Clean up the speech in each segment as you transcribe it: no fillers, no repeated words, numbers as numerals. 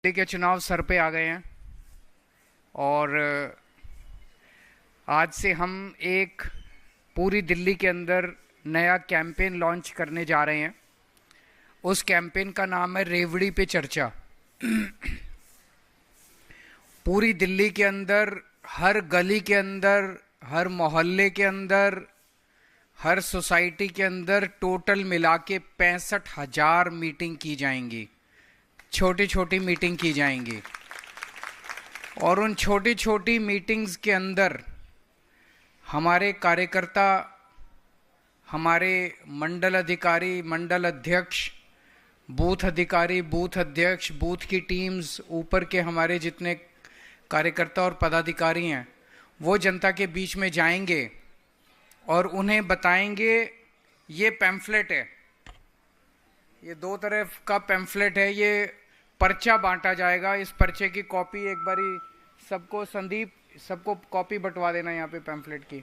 दिल्ली के चुनाव सर पे आ गए हैं और आज से हम एक पूरी दिल्ली के अंदर नया कैंपेन लॉन्च करने जा रहे हैं। उस कैंपेन का नाम है रेवड़ी पे चर्चा। पूरी दिल्ली के अंदर, हर गली के अंदर, हर मोहल्ले के अंदर, हर सोसाइटी के अंदर टोटल मिला के 65,000 मीटिंग की जाएंगी, छोटी छोटी मीटिंग की जाएंगी। और उन छोटी छोटी मीटिंग्स के अंदर हमारे कार्यकर्ता, हमारे मंडल अधिकारी, मंडल अध्यक्ष, बूथ अधिकारी, बूथ अध्यक्ष, बूथ की टीम्स, ऊपर के हमारे जितने कार्यकर्ता और पदाधिकारी हैं, वो जनता के बीच में जाएंगे और उन्हें बताएंगे। ये पैम्फलेट है, ये 2 तरफ का पैम्फलेट है, ये पर्चा बांटा जाएगा। इस पर्चे की कॉपी एक बारी सबको, संदीप, सबको कॉपी बंटवा देना यहाँ पे पैम्फलेट की।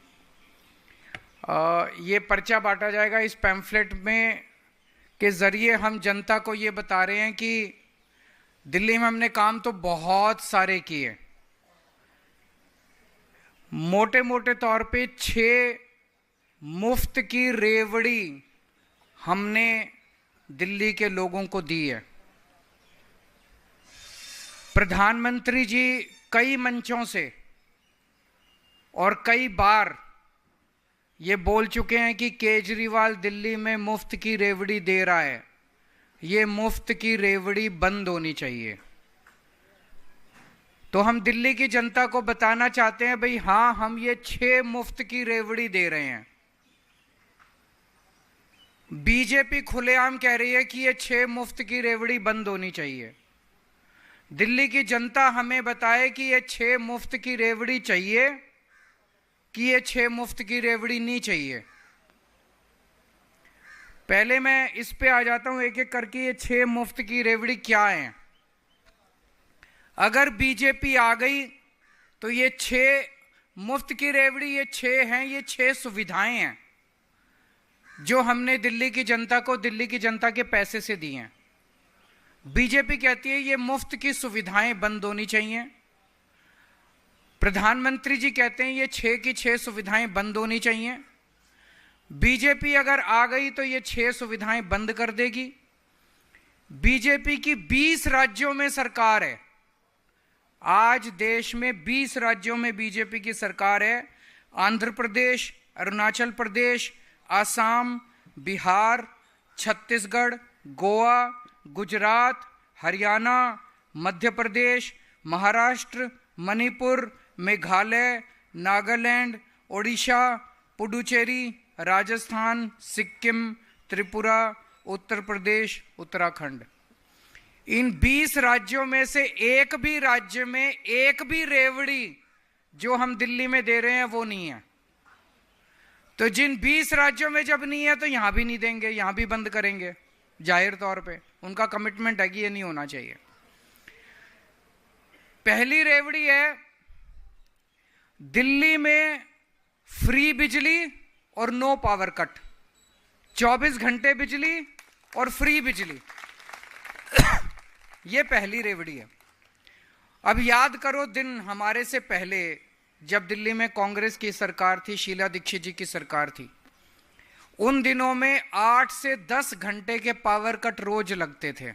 ये पर्चा बांटा जाएगा। इस पैम्फलेट में के ज़रिए हम जनता को ये बता रहे हैं कि दिल्ली में हमने काम तो बहुत सारे किए। मोटे मोटे तौर पे 6 मुफ्त की रेवड़ी हमने दिल्ली के लोगों को दी है। प्रधानमंत्री जी कई मंचों से और कई बार ये बोल चुके हैं कि केजरीवाल दिल्ली में मुफ्त की रेवड़ी दे रहा है। ये मुफ्त की रेवड़ी बंद होनी चाहिए। तो हम दिल्ली की जनता को बताना चाहते हैं, भाई हाँ, हम ये 6 मुफ्त की रेवड़ी दे रहे हैं। बीजेपी खुलेआम कह रही है कि ये 6 मुफ्त की रेवड़ी बंद होनी चाहिए। दिल्ली की जनता हमें बताए कि ये 6 मुफ्त की रेवड़ी चाहिए कि ये 6 मुफ्त की रेवड़ी नहीं चाहिए। पहले मैं इस पे आ जाता हूं एक एक करके, ये 6 मुफ्त की रेवड़ी क्या है। अगर बीजेपी आ गई तो ये 6 मुफ्त की रेवड़ी, ये 6 हैं, ये 6 सुविधाएं हैं जो हमने दिल्ली की जनता को, दिल्ली की जनता के पैसे से दी हैं। बीजेपी कहती है ये मुफ्त की सुविधाएं बंद होनी चाहिए। प्रधानमंत्री जी कहते हैं ये 6 की 6 सुविधाएं बंद होनी चाहिए। बीजेपी अगर आ गई तो ये 6 सुविधाएं बंद कर देगी। बीजेपी की 20 राज्यों में सरकार है। आज देश में 20 राज्यों में बीजेपी की सरकार है। आंध्र प्रदेश, अरुणाचल प्रदेश, असम, बिहार, छत्तीसगढ़, गोवा, गुजरात, हरियाणा, मध्य प्रदेश, महाराष्ट्र, मणिपुर, मेघालय, नागालैंड, ओडिशा, पुडुचेरी, राजस्थान, सिक्किम, त्रिपुरा, उत्तर प्रदेश, उत्तराखंड। इन 20 राज्यों में से एक भी राज्य में एक भी रेवड़ी जो हम दिल्ली में दे रहे हैं वो नहीं है। तो जिन 20 राज्यों में जब नहीं है तो यहां भी नहीं देंगे, यहां भी बंद करेंगे। जाहिर तौर पे उनका कमिटमेंट है कि ये नहीं होना चाहिए। पहली रेवड़ी है, दिल्ली में फ्री बिजली और नो पावर कट, 24 घंटे बिजली और फ्री बिजली। ये पहली रेवड़ी है। अब याद करो दिन हमारे से पहले जब दिल्ली में कांग्रेस की सरकार थी, शीला दीक्षित जी की सरकार थी, उन दिनों में 8 से 10 घंटे के पावर कट रोज लगते थे।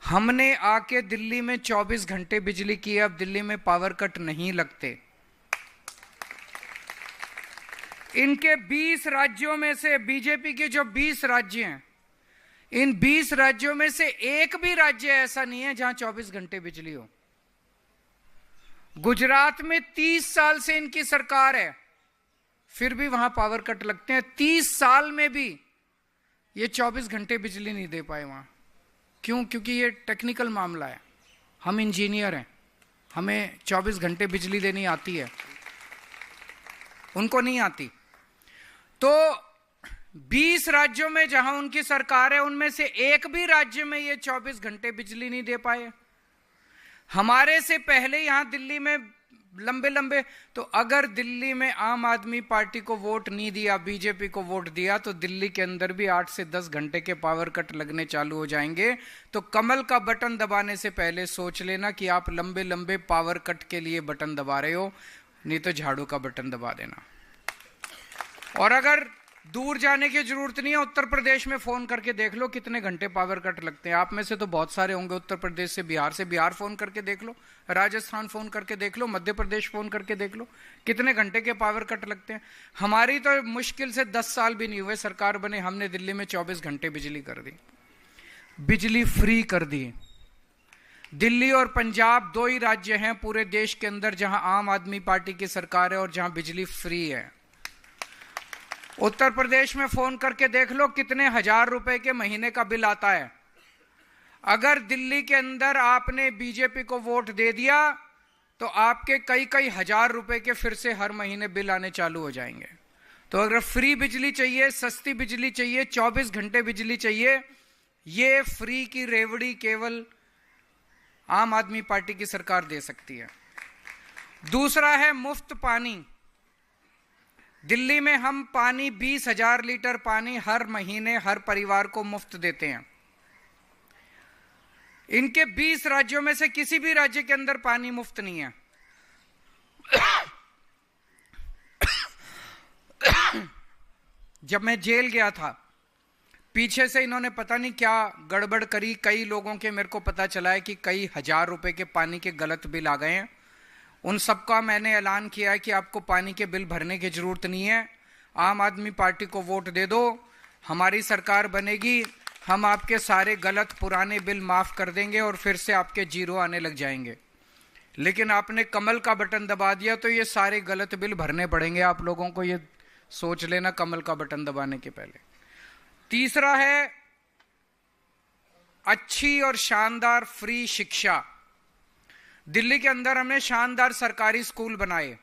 हमने आके दिल्ली में 24 घंटे बिजली की। अब दिल्ली में पावर कट नहीं लगते। इनके 20 राज्यों में से, बीजेपी के जो 20 राज्य हैं, इन 20 राज्यों में से एक भी राज्य ऐसा नहीं है जहां 24 घंटे बिजली हो। गुजरात में 30 साल से इनकी सरकार है, फिर भी वहां पावर कट लगते हैं। 30 साल में भी ये 24 घंटे बिजली नहीं दे पाए वहां। क्यों? क्योंकि ये टेक्निकल मामला है। हम इंजीनियर हैं, हमें 24 घंटे बिजली देनी आती है, उनको नहीं आती। तो 20 राज्यों में जहां उनकी सरकार है, उनमें से एक भी राज्य में ये 24 घंटे बिजली नहीं दे पाए। हमारे से पहले यहां दिल्ली में लंबे लंबे, तो अगर दिल्ली में आम आदमी पार्टी को वोट नहीं दिया, बीजेपी को वोट दिया, तो दिल्ली के अंदर भी 8 से 10 घंटे के पावर कट लगने चालू हो जाएंगे। तो कमल का बटन दबाने से पहले सोच लेना कि आप लंबे लंबे पावर कट के लिए बटन दबा रहे हो, नहीं तो झाड़ू का बटन दबा देना। और अगर दूर जाने की जरूरत नहीं है, उत्तर प्रदेश में फोन करके देख लो कितने घंटे पावर कट लगते हैं। आप में से तो बहुत सारे होंगे उत्तर प्रदेश से बिहार फोन करके देख लो, राजस्थान फोन करके देख लो, मध्य प्रदेश फोन करके देख लो कितने घंटे के पावर कट लगते हैं। हमारी तो मुश्किल से 10 साल भी नहीं हुए सरकार बने, हमने दिल्ली में 24 घंटे बिजली कर दी, बिजली फ्री कर दी। दिल्ली और पंजाब 2 ही राज्य हैं पूरे देश के अंदर जहां आम आदमी पार्टी की सरकार है और जहां बिजली फ्री है। उत्तर प्रदेश में फोन करके देख लो कितने हजार रुपए के महीने का बिल आता है। अगर दिल्ली के अंदर आपने बीजेपी को वोट दे दिया तो आपके कई कई हजार रुपए के फिर से हर महीने बिल आने चालू हो जाएंगे। तो अगर फ्री बिजली चाहिए, सस्ती बिजली चाहिए, 24 घंटे बिजली चाहिए, ये फ्री की रेवड़ी केवल आम आदमी पार्टी की सरकार दे सकती है। दूसरा है मुफ्त पानी। दिल्ली में हम पानी 20,000 लीटर पानी हर महीने हर परिवार को मुफ्त देते हैं। इनके 20 राज्यों में से किसी भी राज्य के अंदर पानी मुफ्त नहीं है। जब मैं जेल गया था, पीछे से इन्होंने पता नहीं क्या गड़बड़ करी, कई लोगों के मेरे को पता चला है कि कई हजार रुपए के पानी के गलत बिल आ गए हैं। उन सबका मैंने ऐलान किया है कि आपको पानी के बिल भरने की जरूरत नहीं है, आम आदमी पार्टी को वोट दे दो, हमारी सरकार बनेगी, हम आपके सारे गलत पुराने बिल माफ कर देंगे और फिर से आपके जीरो आने लग जाएंगे। लेकिन आपने कमल का बटन दबा दिया तो ये सारे गलत बिल भरने पड़ेंगे आप लोगों को, ये सोच लेना कमल का बटन दबाने के पहले। तीसरा है अच्छी और शानदार फ्री शिक्षा। दिल्ली के अंदर हमने शानदार सरकारी स्कूल बनाए।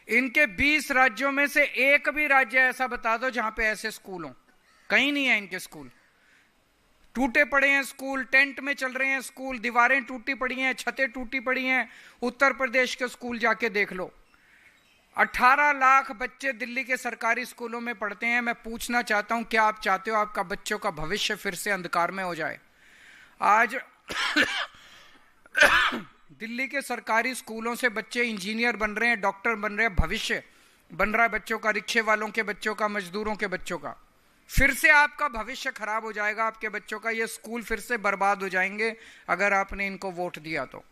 इनके 20 राज्यों में से एक भी राज्य ऐसा बता दो जहां पे ऐसे स्कूल हो। कहीं नहीं है इनके स्कूल। टूटे पड़े हैं स्कूल, टेंट में चल रहे हैं स्कूल, दीवारें टूटी पड़ी हैं, छतें टूटी पड़ी हैं। उत्तर प्रदेश के स्कूल जाके देख लो। 18 लाख बच्चे दिल्ली के सरकारी स्कूलों में पढ़ते हैं। मैं पूछना चाहता हूं, क्या आप चाहते हो आपका बच्चों का भविष्य फिर से अंधकार में हो जाए? आज दिल्ली के सरकारी स्कूलों से बच्चे इंजीनियर बन रहे हैं, डॉक्टर बन रहे हैं, भविष्य बन रहा है बच्चों का, रिक्शे वालों के बच्चों का, मजदूरों के बच्चों का। फिर से आपका भविष्य खराब हो जाएगा आपके बच्चों का, ये स्कूल फिर से बर्बाद हो जाएंगे अगर आपने इनको वोट दिया तो।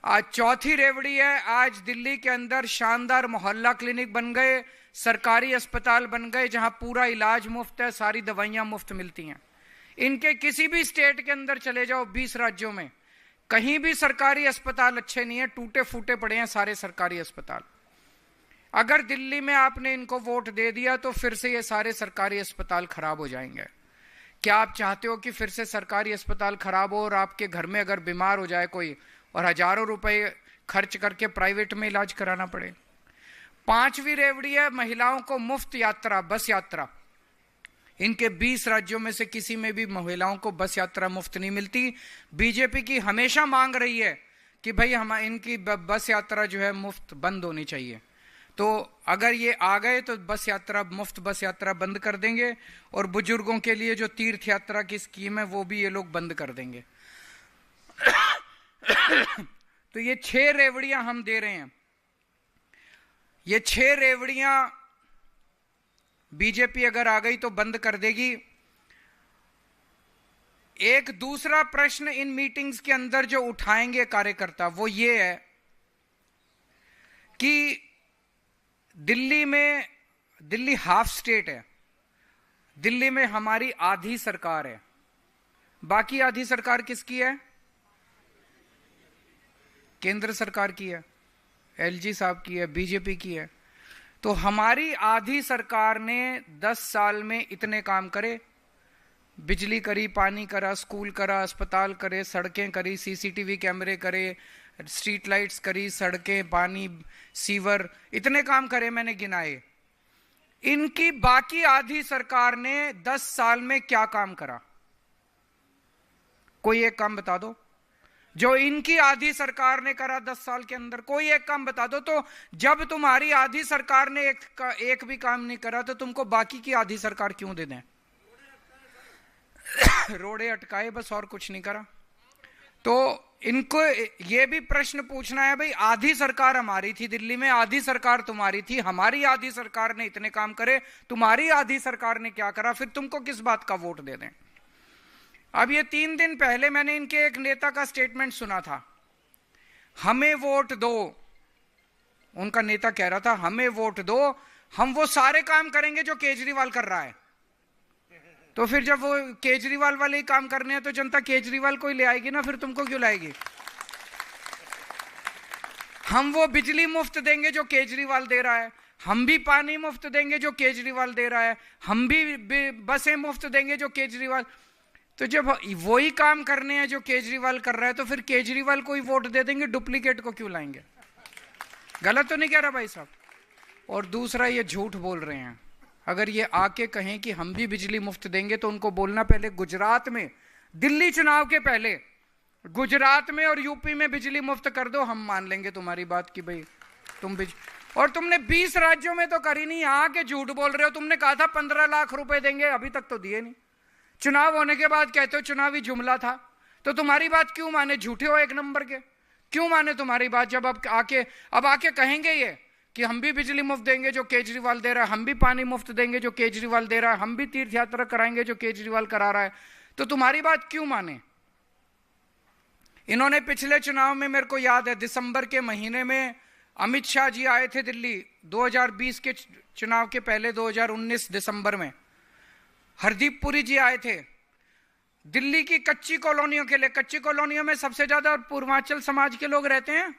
आज चौथी रेवड़ी है, आज दिल्ली के अंदर शानदार मोहल्ला क्लिनिक बन गए, सरकारी अस्पताल बन गए जहां पूरा इलाज मुफ्त है, सारी दवाइयां मुफ्त मिलती हैं। इनके किसी भी स्टेट के अंदर चले जाओ, 20 राज्यों में, कहीं भी सरकारी अस्पताल अच्छे नहीं है, टूटे फूटे पड़े हैं सारे सरकारी अस्पताल। अगर दिल्ली में आपने इनको वोट दे दिया तो फिर से ये सारे सरकारी अस्पताल खराब हो जाएंगे। क्या आप चाहते हो कि फिर से सरकारी अस्पताल खराब हो और आपके घर में अगर बीमार हो जाए कोई और हजारों रुपए खर्च करके प्राइवेट में इलाज कराना पड़े? 5वीं रेवड़ी है महिलाओं को मुफ्त यात्रा, बस यात्रा। इनके 20 राज्यों में से किसी में भी महिलाओं को बस यात्रा मुफ्त नहीं मिलती। बीजेपी की हमेशा मांग रही है कि भाई हम इनकी बस यात्रा जो है मुफ्त बंद होनी चाहिए। तो अगर ये आ गए तो बस यात्रा, मुफ्त बस यात्रा बंद कर देंगे और बुजुर्गों के लिए जो तीर्थ यात्रा की स्कीम है वो भी ये लोग बंद कर देंगे। तो ये 6 रेवड़ियां हम दे रहे हैं। ये 6 रेवड़ियां बीजेपी अगर आ गई तो बंद कर देगी। एक दूसरा प्रश्न इन मीटिंग्स के अंदर जो उठाएंगे कार्यकर्ता वो ये है कि दिल्ली हाफ स्टेट है, दिल्ली में हमारी आधी सरकार है, बाकी आधी सरकार किसकी है? केंद्र सरकार की है, एलजी साहब की है, बीजेपी की है। तो हमारी आधी सरकार ने 10 साल में इतने काम करे, बिजली करी, पानी करा, स्कूल करा, अस्पताल करे, सड़कें करी, सीसीटीवी कैमरे करे, स्ट्रीट लाइट्स करी, सड़कें, पानी, सीवर, इतने काम करे मैंने गिनाए। इनकी बाकी आधी सरकार ने 10 साल में क्या काम करा? कोई एक काम बता दो। जो इनकी आधी सरकार ने करा 10 साल के अंदर। कोई एक काम बता दो। तो जब तुम्हारी आधी सरकार ने एक भी काम नहीं करा तो तुमको बाकी की आधी सरकार क्यों दे दें? रोड़े अटकाए बस, और कुछ नहीं करा। तो इनको ये भी प्रश्न पूछना है, भाई आधी सरकार हमारी थी दिल्ली में, आधी सरकार तुम्हारी थी, हमारी आधी सरकार ने इतने काम करे, तुम्हारी आधी सरकार ने क्या करा, फिर तुमको किस बात का वोट दे दें? अब ये 3 दिन पहले मैंने इनके एक नेता का स्टेटमेंट सुना था, हमें वोट दो। उनका नेता कह रहा था हमें वोट दो, हम वो सारे काम करेंगे जो केजरीवाल कर रहा है। तो फिर जब वो केजरीवाल वाले ही काम करने हैं तो जनता केजरीवाल को ही ले आएगी ना, फिर तुमको क्यों लाएगी? हम वो बिजली मुफ्त देंगे जो केजरीवाल दे रहा है, हम भी पानी मुफ्त देंगे जो केजरीवाल दे रहा है, हम भी बसें मुफ्त देंगे जो केजरीवाल। तो जब वही काम करने हैं जो केजरीवाल कर रहा है तो फिर केजरीवाल को ही वोट दे देंगे, डुप्लीकेट को क्यों लाएंगे? गलत तो नहीं कह रहा भाई साहब? और दूसरा, ये झूठ बोल रहे हैं। अगर ये आके कहें कि हम भी बिजली मुफ्त देंगे तो उनको बोलना पहले गुजरात में, दिल्ली चुनाव के पहले गुजरात में और यूपी में बिजली मुफ्त कर दो, हम मान लेंगे तुम्हारी बात कि भाई तुम और तुमने 20 राज्यों में तो करी नहीं, यहाँ के झूठ बोल रहे हो। तुमने कहा था 15 लाख रुपए देंगे, अभी तक तो दिए नहीं। चुनाव होने के बाद कहते हो चुनावी जुमला था। तो तुम्हारी बात क्यों माने? झूठे हो एक नंबर के। क्यों माने तुम्हारी बात? जब अब आके कहेंगे ये कि हम भी बिजली मुफ्त देंगे जो केजरीवाल दे रहा है, हम भी पानी मुफ्त देंगे जो केजरीवाल दे रहा है, हम भी तीर्थ यात्रा कराएंगे जो केजरीवाल करा रहा है, तो तुम्हारी बात क्यों माने? इन्होंने पिछले चुनाव में, मेरे को याद है, दिसंबर के महीने में अमित शाह जी आए थे दिल्ली, 2020 के चुनाव के पहले 2019 दिसंबर में हरदीप पुरी जी आए थे दिल्ली की कच्ची कॉलोनियों के लिए। कच्ची कॉलोनियों में सबसे ज्यादा पूर्वांचल समाज के लोग रहते हैं,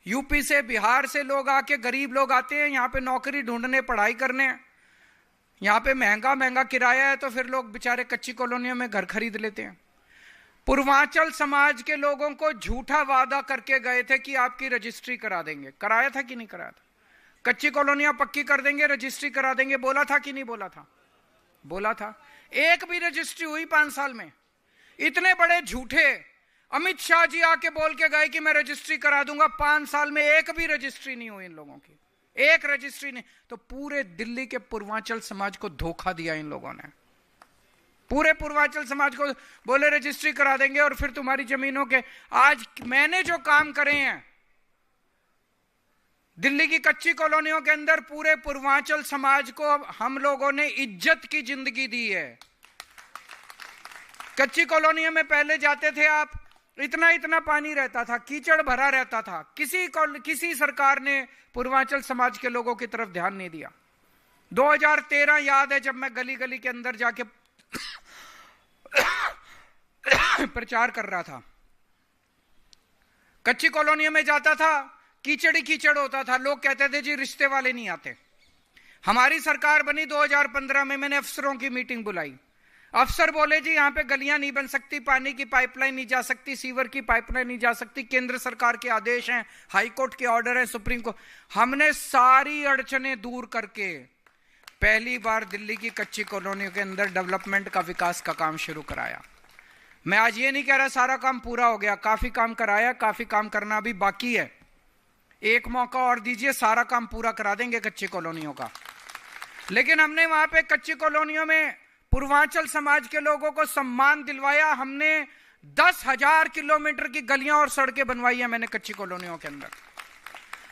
यूपी से बिहार से लोग आके, गरीब लोग आते हैं यहाँ पे नौकरी ढूंढने, पढ़ाई करने। यहाँ पे महंगा किराया है तो फिर लोग बेचारे कच्ची कॉलोनियों में घर खरीद लेते हैं। पूर्वांचल समाज के लोगों को झूठा वादा करके गए थे कि आपकी रजिस्ट्री करा देंगे। कराया था कि नहीं कराया था? कच्ची कॉलोनियां पक्की कर देंगे, रजिस्ट्री करा देंगे, बोला था कि नहीं बोला था? बोला था। एक भी रजिस्ट्री हुई 5 साल में? इतने बड़े झूठे अमित शाह जी आके बोल के गए कि मैं रजिस्ट्री करा दूंगा, 5 साल में एक भी रजिस्ट्री नहीं हुई इन लोगों की, एक रजिस्ट्री नहीं। तो पूरे दिल्ली के पूर्वांचल समाज को धोखा दिया इन लोगों ने। पूरे पूर्वांचल समाज को बोले रजिस्ट्री करा देंगे और फिर तुम्हारी जमीनों के। आज मैंने जो काम करे हैं दिल्ली की कच्ची कॉलोनियों के अंदर, पूरे पूर्वांचल समाज को हम लोगों ने इज्जत की जिंदगी दी है। कच्ची कॉलोनियों में पहले जाते थे आप, इतना पानी रहता था, कीचड़ भरा रहता था, किसी सरकार ने पूर्वांचल समाज के लोगों की तरफ ध्यान नहीं दिया। 2013 याद है, जब मैं गली गली के अंदर जाके प्रचार कर रहा था, कच्ची कॉलोनियों में जाता था, कीचड़ ही कीचड़ होता था। लोग कहते थे जी रिश्ते वाले नहीं आते। हमारी सरकार बनी 2015 में, मैंने अफसरों की मीटिंग बुलाई। अफसर बोले जी यहाँ पे गलियां नहीं बन सकती, पानी की पाइपलाइन नहीं जा सकती, सीवर की पाइपलाइन नहीं जा सकती, केंद्र सरकार के आदेश हैं, हाईकोर्ट के ऑर्डर हैं, सुप्रीम कोर्ट। हमने सारी अड़चनें दूर करके पहली बार दिल्ली की कच्ची कॉलोनियों के अंदर डेवलपमेंट का, विकास का काम शुरू कराया। मैं आज ये नहीं कह रहा सारा काम पूरा हो गया, काफी काम कराया, काफी काम करना अभी बाकी है। एक मौका और दीजिए, सारा काम पूरा करा देंगे कच्ची कॉलोनियों का। लेकिन हमने वहां पे कच्ची कॉलोनियों में पूर्वांचल समाज के लोगों को सम्मान दिलवाया। हमने 10,000 किलोमीटर की गलियां और सड़कें बनवाई है मैंने कच्ची कॉलोनियों के अंदर।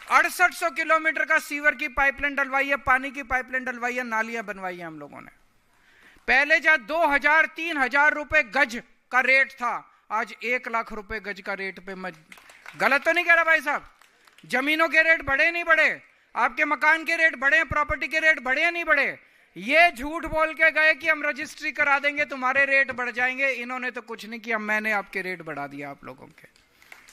6800 किलोमीटर का सीवर की पाइपलाइन डलवाई है, पानी की पाइपलाइन डलवाई है, नालियां बनवाई है हम लोगों ने। पहले जहां 2,000-3,000 रुपए गज का रेट था, आज 1 लाख रुपए गज का रेट पे। मैं गलत तो नहीं कह रहा भाई साहब? जमीनों के रेट बढ़े नहीं बढ़े? आपके मकान के रेट बढ़े, प्रॉपर्टी के रेट बढ़े या नहीं बढ़े? ये झूठ बोल के गए कि हम रजिस्ट्री करा देंगे, तुम्हारे रेट बढ़ जाएंगे। इन्होंने तो कुछ नहीं किया, मैंने आपके रेट बढ़ा दिया आप लोगों के।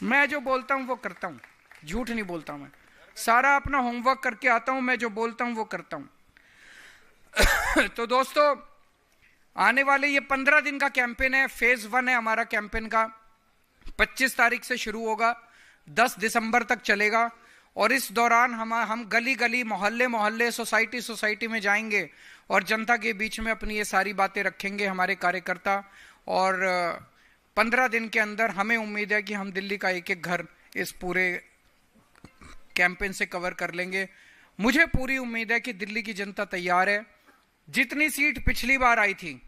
मैं जो बोलता हूं वो करता हूं, झूठ नहीं बोलता मैं। सारा अपना होमवर्क करके आता हूं, मैं जो बोलता हूं वो करता हूं। तो दोस्तों, आने वाले ये 15 दिन का कैंपेन है, फेज 1 है हमारा कैंपेन का। 25 तारीख से शुरू होगा, 10 दिसंबर तक चलेगा। और इस दौरान हम गली गली, मोहल्ले मोहल्ले, सोसाइटी सोसाइटी में जाएंगे और जनता के बीच में अपनी ये सारी बातें रखेंगे, हमारे कार्यकर्ता। और 15 दिन के अंदर हमें उम्मीद है कि हम दिल्ली का एक एक घर इस पूरे कैंपेन से कवर कर लेंगे। मुझे पूरी उम्मीद है कि दिल्ली की जनता तैयार है। जितनी सीट पिछली बार आई थी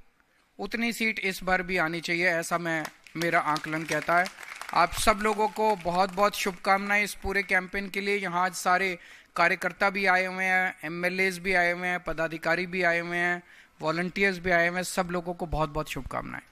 उतनी सीट इस बार भी आनी चाहिए, ऐसा मेरा आकलन कहता है। आप सब लोगों को बहुत बहुत शुभकामनाएं इस पूरे कैंपेन के लिए। यहाँ आज सारे कार्यकर्ता भी आए हुए हैं, एमएलएज भी आए हुए हैं, पदाधिकारी भी आए हुए हैं, वॉलंटियर्स भी आए हुए हैं। सब लोगों को बहुत बहुत शुभकामनाएं।